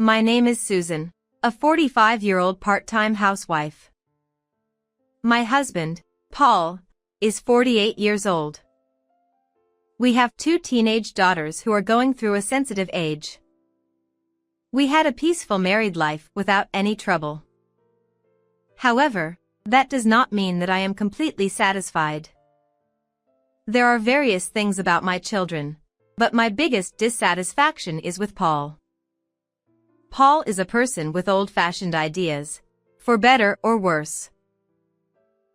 My name is Susan, a 45-year-old part-time housewife. My husband, Paul, is 48 years old. We have 2 teenage daughters who are going through a sensitive age. We had a peaceful married life without any trouble. However, that does not mean that I am completely satisfied. There are various things about my children, but my biggest dissatisfaction is with Paul. Paul is a person with old-fashioned ideas, for better or worse.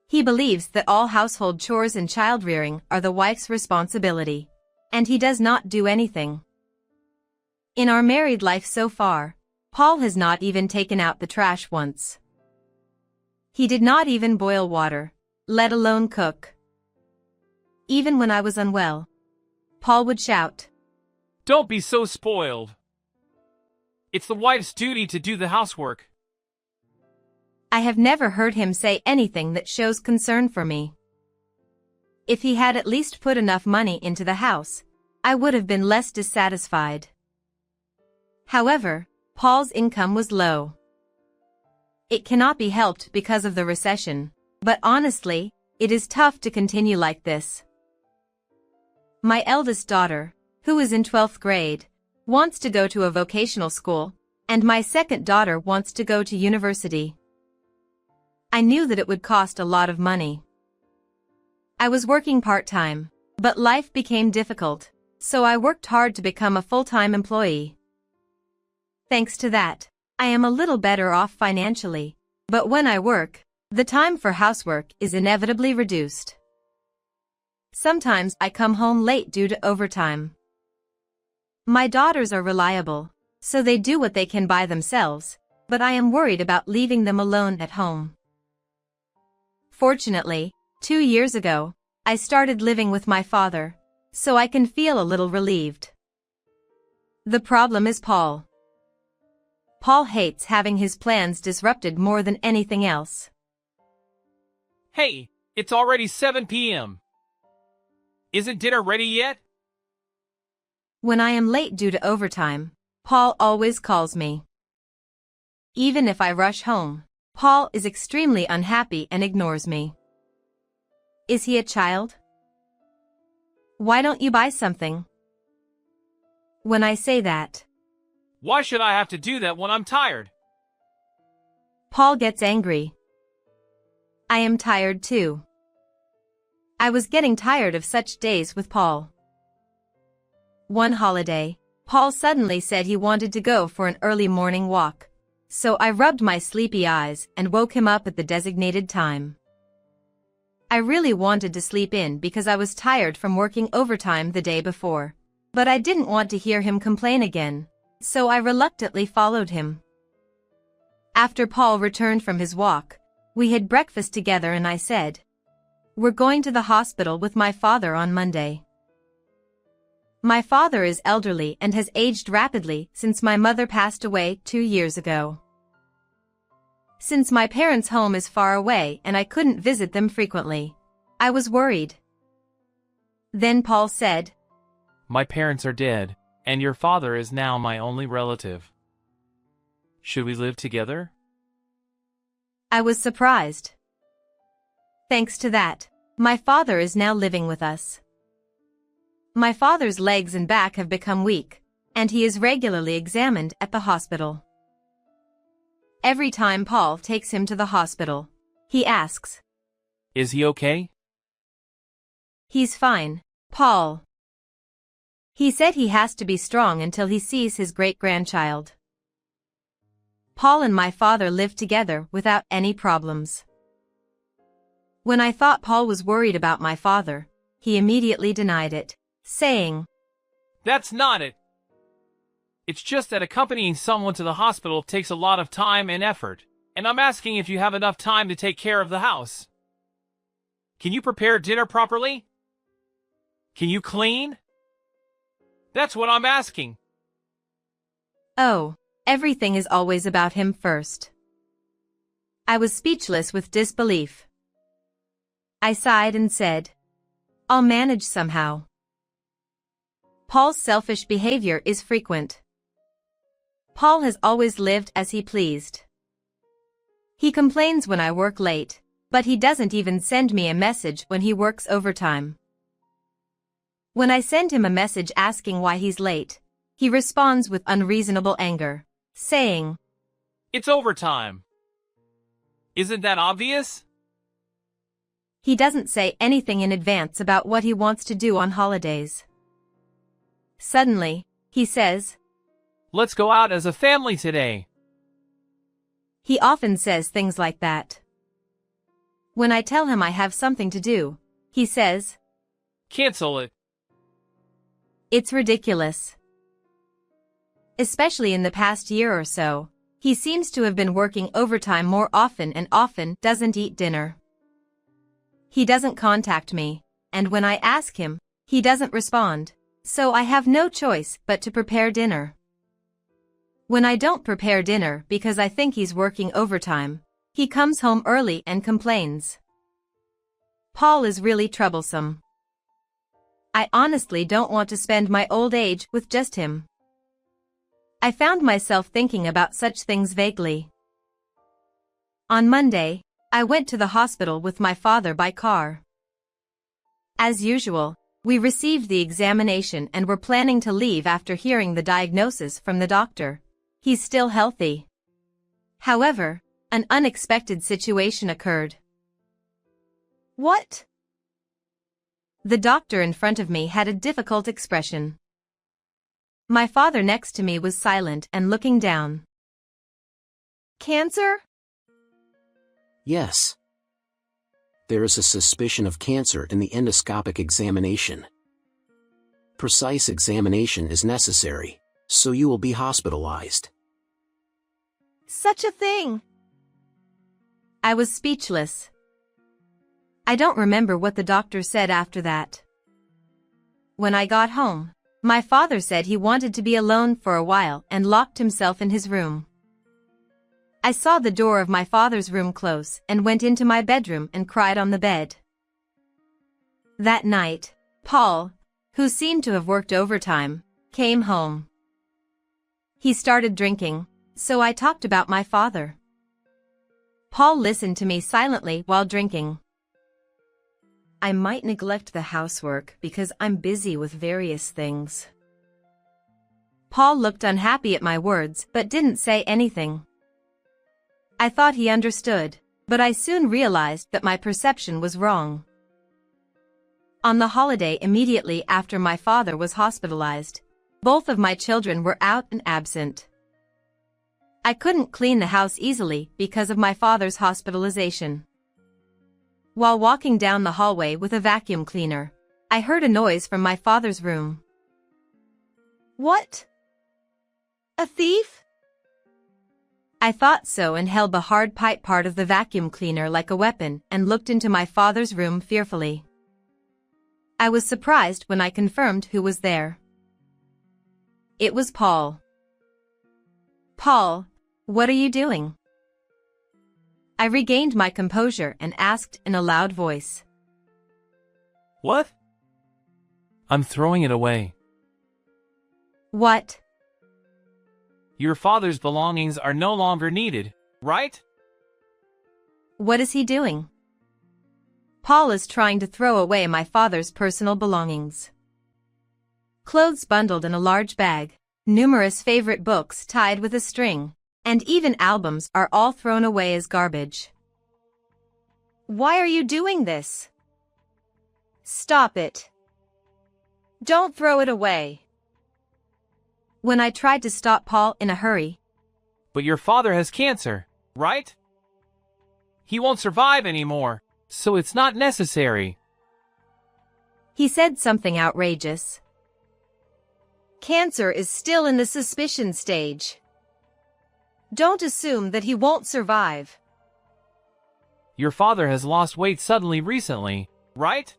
He believes that all household chores and child-rearing are the wife's responsibility, and he does not do anything. In our married life so far, Paul has not even taken out the trash once. He did not even boil water, let alone cook. Even when I was unwell, Paul would shout, "Don't be so spoiled. It's the wife's duty to do the housework." I have never heard him say anything that shows concern for me. If he had at least put enough money into the house, I would have been less dissatisfied. However, Paul's income was low. It cannot be helped because of the recession, but honestly, it is tough to continue like this. My eldest daughter, who is in 12th grade, wants to go to a vocational school, and my second daughter wants to go to university. I knew that it would cost a lot of money. I was working part-time, but life became difficult, so I worked hard to become a full-time employee. Thanks to that, I am a little better off financially, but when I work, the time for housework is inevitably reduced. Sometimes I come home late due to overtime. My daughters are reliable, so they do what they can by themselves, but I am worried about leaving them alone at home. Fortunately, 2 years ago, I started living with my father, so I can feel a little relieved. The problem is Paul. Paul hates having his plans disrupted more than anything else. "Hey, it's already 7 p.m. Isn't dinner ready yet?" When I am late due to overtime, Paul always calls me. Even if I rush home, Paul is extremely unhappy and ignores me. Is he a child? Why don't you buy something? When I say that, "Why should I have to do that when I'm tired?" Paul gets angry. I am tired too. I was getting tired of such days with Paul. One holiday, Paul suddenly said he wanted to go for an early morning walk, so I rubbed my sleepy eyes and woke him up at the designated time. I really wanted to sleep in because I was tired from working overtime the day before, but I didn't want to hear him complain again, so I reluctantly followed him. After Paul returned from his walk, we had breakfast together and I said, "We're going to the hospital with my father on Monday." My father is elderly and has aged rapidly since my mother passed away 2 years ago. Since my parents' home is far away and I couldn't visit them frequently, I was worried. Then Paul said, "My parents are dead, and your father is now my only relative. Should we live together?" I was surprised. Thanks to that, my father is now living with us. My father's legs and back have become weak, and he is regularly examined at the hospital. Every time Paul takes him to the hospital, he asks, "Is he okay?" "He's fine, Paul." He said he has to be strong until he sees his great-grandchild. Paul and my father lived together without any problems. When I thought Paul was worried about my father, he immediately denied it, saying, "That's not it. It's just that accompanying someone to the hospital takes a lot of time and effort, and I'm asking if you have enough time to take care of the house. Can you prepare dinner properly? Can you clean? That's what I'm asking." Oh, everything is always about him first. I was speechless with disbelief. I sighed and said, "I'll manage somehow." Paul's selfish behavior is frequent. Paul has always lived as he pleased. He complains when I work late, but he doesn't even send me a message when he works overtime. When I send him a message asking why he's late, he responds with unreasonable anger, saying, "It's overtime. Isn't that obvious?" He doesn't say anything in advance about what he wants to do on holidays. Suddenly, he says, "Let's go out as a family today." He often says things like that. When I tell him I have something to do, he says, "Cancel it." It's ridiculous. Especially in the past year or so, he seems to have been working overtime more often and often doesn't eat dinner. He doesn't contact me, and when I ask him, he doesn't respond, so I have no choice but to prepare dinner. When I don't prepare dinner because I think he's working overtime, he comes home early and complains. Paul is really troublesome. I honestly don't want to spend my old age with just him. I found myself thinking about such things vaguely. On Monday, I went to the hospital with my father by car. As usual, we received the examination and were planning to leave after hearing the diagnosis from the doctor. He's still healthy. However, an unexpected situation occurred. What? The doctor in front of me had a difficult expression. My father next to me was silent and looking down. Cancer? Yes. There is a suspicion of cancer in the endoscopic examination. Precise examination is necessary, so you will be hospitalized. Such a thing! I was speechless. I don't remember what the doctor said after that. When I got home, my father said he wanted to be alone for a while and locked himself in his room. I saw the door of my father's room close and went into my bedroom and cried on the bed. That night, Paul, who seemed to have worked overtime, came home. He started drinking, so I talked about my father. Paul listened to me silently while drinking. I might neglect the housework because I'm busy with various things. Paul looked unhappy at my words but didn't say anything. I thought he understood, but I soon realized that my perception was wrong. On the holiday immediately after my father was hospitalized, both of my children were out and absent. I couldn't clean the house easily because of my father's hospitalization. While walking down the hallway with a vacuum cleaner, I heard a noise from my father's room. What? A thief? I thought so and held the hard pipe part of the vacuum cleaner like a weapon and looked into my father's room fearfully. I was surprised when I confirmed who was there. It was Paul. Paul, what are you doing? I regained my composure and asked in a loud voice. "What?" "I'm throwing it away." What? Your father's belongings are no longer needed, right? What is he doing? Paul is trying to throw away my father's personal belongings. Clothes bundled in a large bag, numerous favorite books tied with a string, and even albums are all thrown away as garbage. Why are you doing this? Stop it. Don't throw it away. When I tried to stop Paul in a hurry. But your father has cancer, right? He won't survive anymore, so it's not necessary. He said something outrageous. Cancer is still in the suspicion stage. Don't assume that he won't survive. Your father has lost weight suddenly recently, right?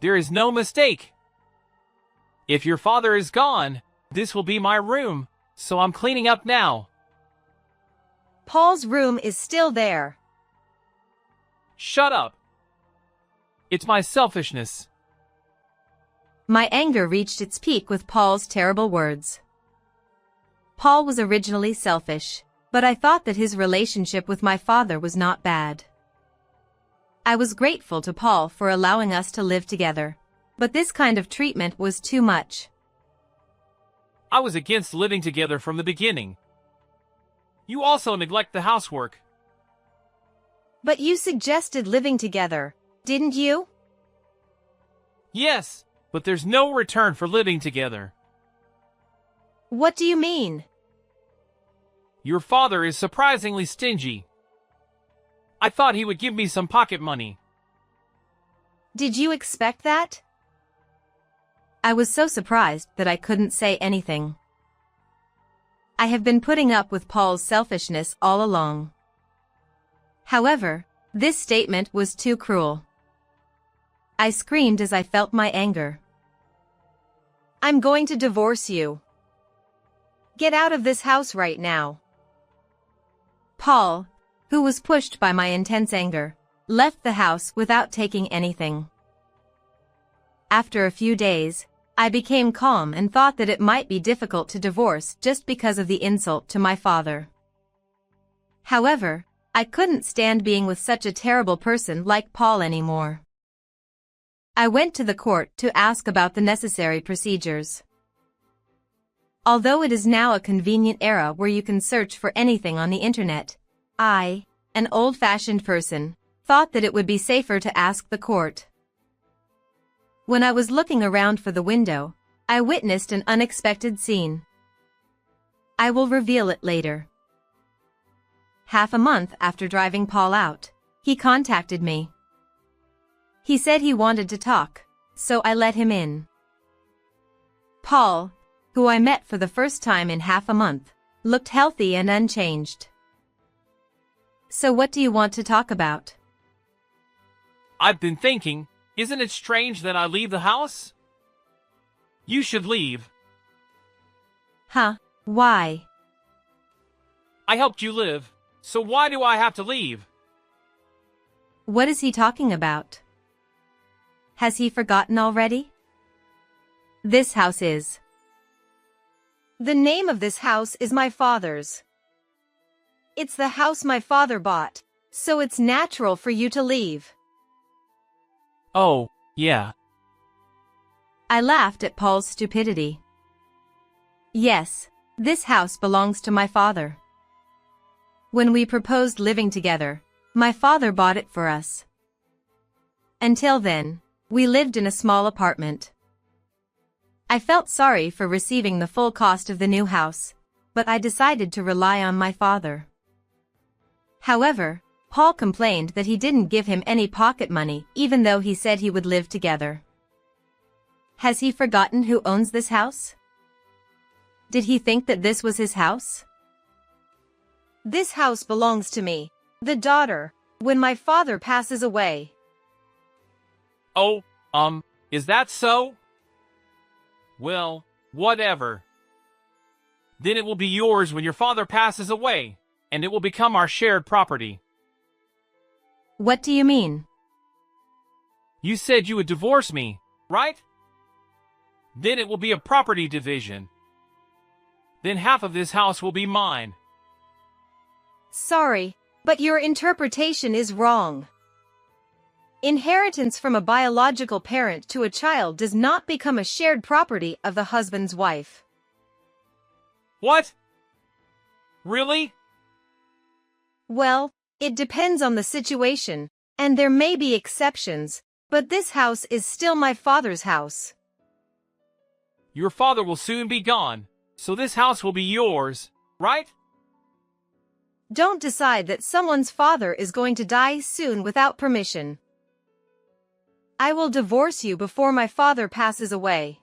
There is no mistake. If your father is gone, this will be my room, so I'm cleaning up now. Paul's room is still there. Shut up. It's my selfishness. My anger reached its peak with Paul's terrible words. Paul was originally selfish, but I thought that his relationship with my father was not bad. I was grateful to Paul for allowing us to live together, but this kind of treatment was too much. I was against living together from the beginning. You also neglect the housework. But you suggested living together, didn't you? Yes, but there's no return for living together. What do you mean? Your father is surprisingly stingy. I thought he would give me some pocket money. Did you expect that? I was so surprised that I couldn't say anything. I have been putting up with Paul's selfishness all along. However, this statement was too cruel. I screamed as I felt my anger. I'm going to divorce you. Get out of this house right now. Paul, who was pushed by my intense anger, left the house without taking anything. After a few days, I became calm and thought that it might be difficult to divorce just because of the insult to my father. However, I couldn't stand being with such a terrible person like Paul anymore. I went to the court to ask about the necessary procedures. Although it is now a convenient era where you can search for anything on the internet, I, an old-fashioned person, thought that it would be safer to ask the court. When I was looking around for the window, I witnessed an unexpected scene. I will reveal it later. Half a month after driving Paul out, he contacted me. He said he wanted to talk, so I let him in. Paul, who I met for the first time in half a month, looked healthy and unchanged. So what do you want to talk about? I've been thinking, isn't it strange that I leave the house? You should leave. Huh? Why? I helped you live, so why do I have to leave? What is he talking about? Has he forgotten already? This house is. The name of this house is my father's. It's the house my father bought, so it's natural for you to leave. Oh, yeah. I laughed at Paul's stupidity. Yes, this house belongs to my father. When we proposed living together, my father bought it for us. Until then, we lived in a small apartment. I felt sorry for receiving the full cost of the new house, but I decided to rely on my father. However, Paul complained that he didn't give him any pocket money even though he said he would live together. Has he forgotten who owns this house? Did he think that this was his house? This house belongs to me, the daughter, when my father passes away. Oh, is that so? Well, whatever. Then it will be yours when your father passes away, and it will become our shared property. What do you mean? You said you would divorce me, right? Then it will be a property division. Then half of this house will be mine. Sorry, but your interpretation is wrong. Inheritance from a biological parent to a child does not become a shared property of the husband's wife. What? Really? Well, it depends on the situation, and there may be exceptions, but this house is still my father's house. Your father will soon be gone, so this house will be yours, right? Don't decide that someone's father is going to die soon without permission. I will divorce you before my father passes away.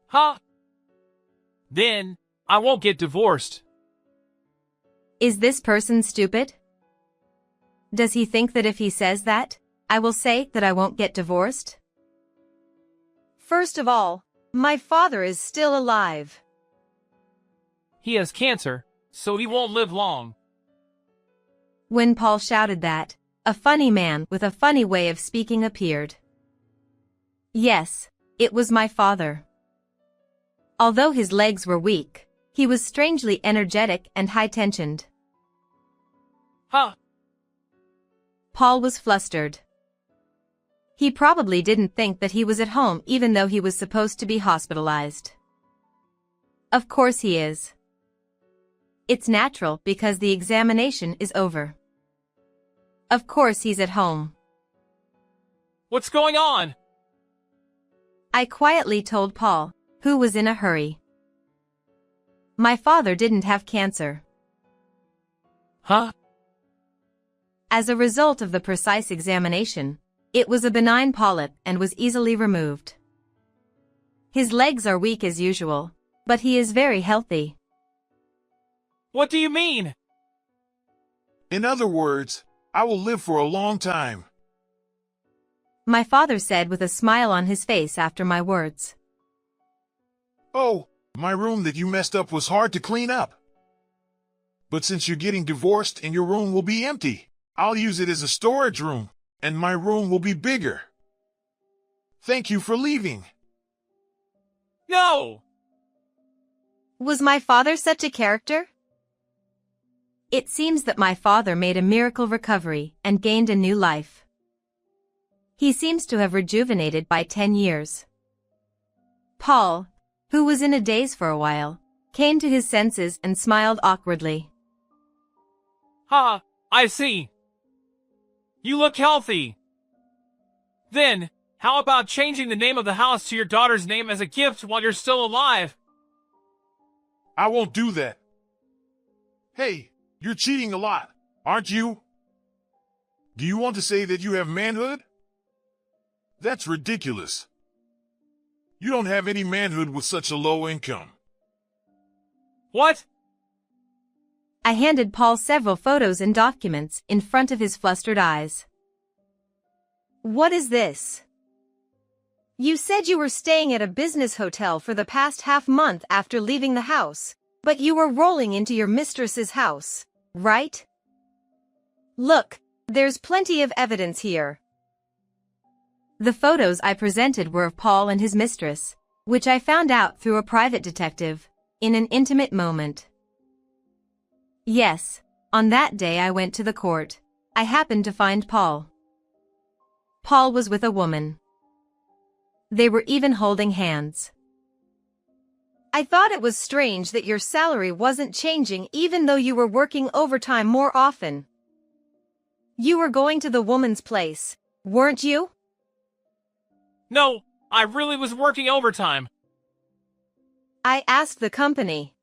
Huh? Then, I won't get divorced. Is this person stupid? Does he think that if he says that, I will say that I won't get divorced? First of all, my father is still alive. He has cancer, so he won't live long. When Paul shouted that, a funny man with a funny way of speaking appeared. Yes, it was my father. Although his legs were weak, He was strangely energetic and high-tensioned. Huh? Paul was flustered. He probably didn't think that he was at home even though he was supposed to be hospitalized. Of course he is. It's natural because the examination is over. Of course he's at home. What's going on? I quietly told Paul, who was in a hurry. My father didn't have cancer. Huh? As a result of the precise examination, it was a benign polyp and was easily removed. His legs are weak as usual, but he is very healthy. What do you mean? In other words, I will live for a long time. My father said with a smile on his face after my words. Oh, my room that you messed up was hard to clean up. But since you're getting divorced and your room will be empty, I'll use it as a storage room, and my room will be bigger. Thank you for leaving. No! Was my father such a character? It seems that my father made a miracle recovery and gained a new life. He seems to have rejuvenated by 10 years. Paul, who was in a daze for a while, came to his senses and smiled awkwardly. Ha, I see. You look healthy. Then, how about changing the name of the house to your daughter's name as a gift while you're still alive? I won't do that. Hey, you're cheating a lot, aren't you? Do you want to say that you have manhood? That's ridiculous. You don't have any manhood with such a low income. What? I handed Paul several photos and documents in front of his flustered eyes. What is this? You said you were staying at a business hotel for the past half-month after leaving the house, but you were rolling into your mistress's house, right? Look, there's plenty of evidence here. The photos I presented were of Paul and his mistress, which I found out through a private detective, in an intimate moment. Yes, on that day I went to the court. I happened to find Paul. Paul was with a woman. They were even holding hands. I thought it was strange that your salary wasn't changing even though you were working overtime more often. You were going to the woman's place, weren't you? No, I really was working overtime. I asked the company.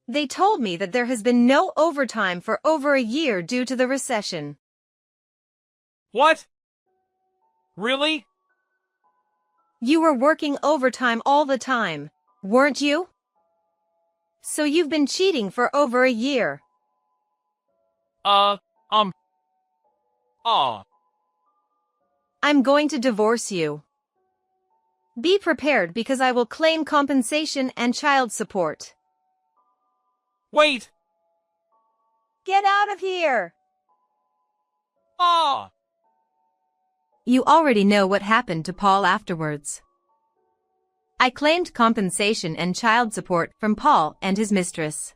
They told me that there has been no overtime for over a year due to the recession. What? Really? You were working overtime all the time, weren't you? So you've been cheating for over a year. Aw. I'm going to divorce you. Be prepared because I will claim compensation and child support. Wait! Get out of here! Aw! You already know what happened to Paul afterwards. I claimed compensation and child support from Paul and his mistress.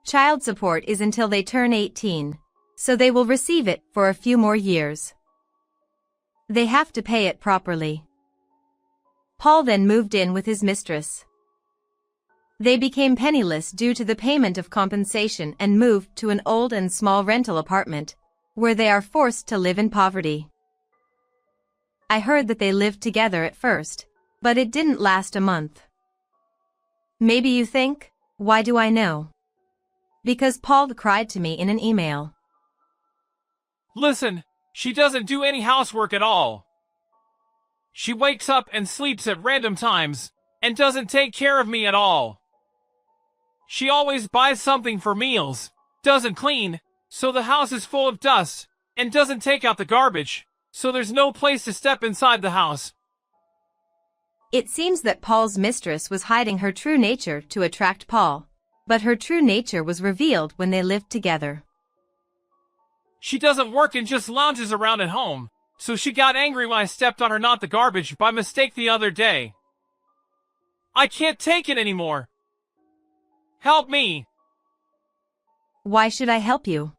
Child support is until they turn 18, so they will receive it for a few more years. They have to pay it properly. Paul then moved in with his mistress. They became penniless due to the payment of compensation and moved to an old and small rental apartment, where they are forced to live in poverty. I heard that they lived together at first, but it didn't last a month. Maybe you think, why do I know? Because Paul cried to me in an email. Listen, she doesn't do any housework at all. She wakes up and sleeps at random times, and doesn't take care of me at all. She always buys something for meals, doesn't clean, so the house is full of dust, and doesn't take out the garbage, so there's no place to step inside the house. It seems that Paul's mistress was hiding her true nature to attract Paul, but her true nature was revealed when they lived together. She doesn't work and just lounges around at home, so she got angry when I stepped on her not the garbage by mistake the other day. I can't take it anymore. Help me! Why should I help you?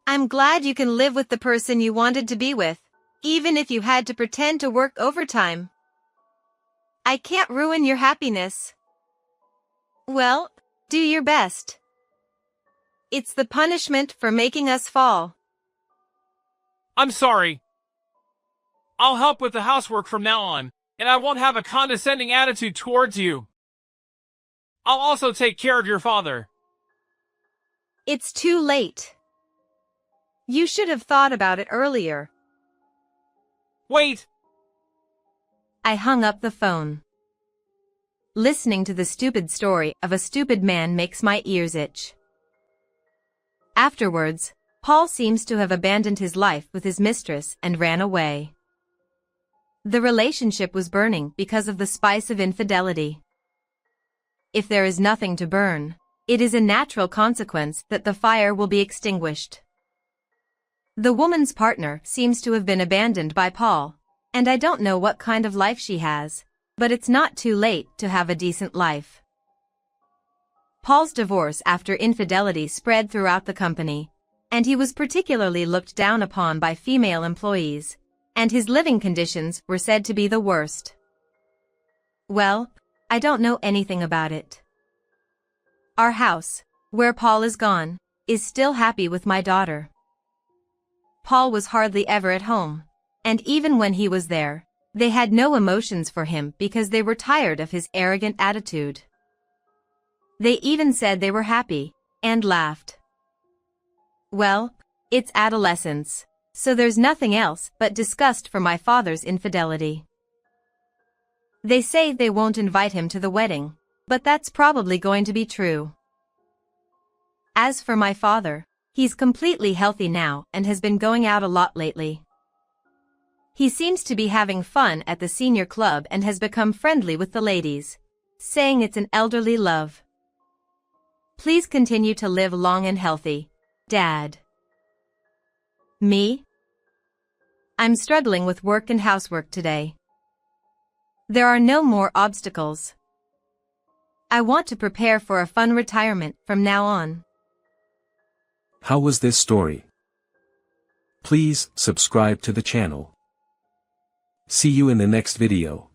I'm glad you can live with the person you wanted to be with, even if you had to pretend to work overtime. I can't ruin your happiness. Well, do your best. It's the punishment for making us fall. I'm sorry. I'll help with the housework from now on, and I won't have a condescending attitude towards you. I'll also take care of your father. It's too late. You should have thought about it earlier. Wait! I hung up the phone. Listening to the stupid story of a stupid man makes my ears itch. Afterwards, Paul seems to have abandoned his life with his mistress and ran away. The relationship was burning because of the spice of infidelity. If there is nothing to burn, it is a natural consequence that the fire will be extinguished. The woman's partner seems to have been abandoned by Paul, and I don't know what kind of life she has, but it's not too late to have a decent life. Paul's divorce after infidelity spread throughout the company, and he was particularly looked down upon by female employees, and his living conditions were said to be the worst. Well, I don't know anything about it. Our house, where Paul is gone, is still happy with my daughter. Paul was hardly ever at home, and even when he was there, they had no emotions for him because they were tired of his arrogant attitude. They even said they were happy, and laughed. Well, it's adolescence, so there's nothing else but disgust for my father's infidelity. They say they won't invite him to the wedding, but that's probably going to be true. As for my father, he's completely healthy now and has been going out a lot lately. He seems to be having fun at the senior club and has become friendly with the ladies, saying it's an elderly love. Please continue to live long and healthy, Dad. Me? I'm struggling with work and housework today. There are no more obstacles. I want to prepare for a fun retirement from now on. How was this story? Please subscribe to the channel. See you in the next video.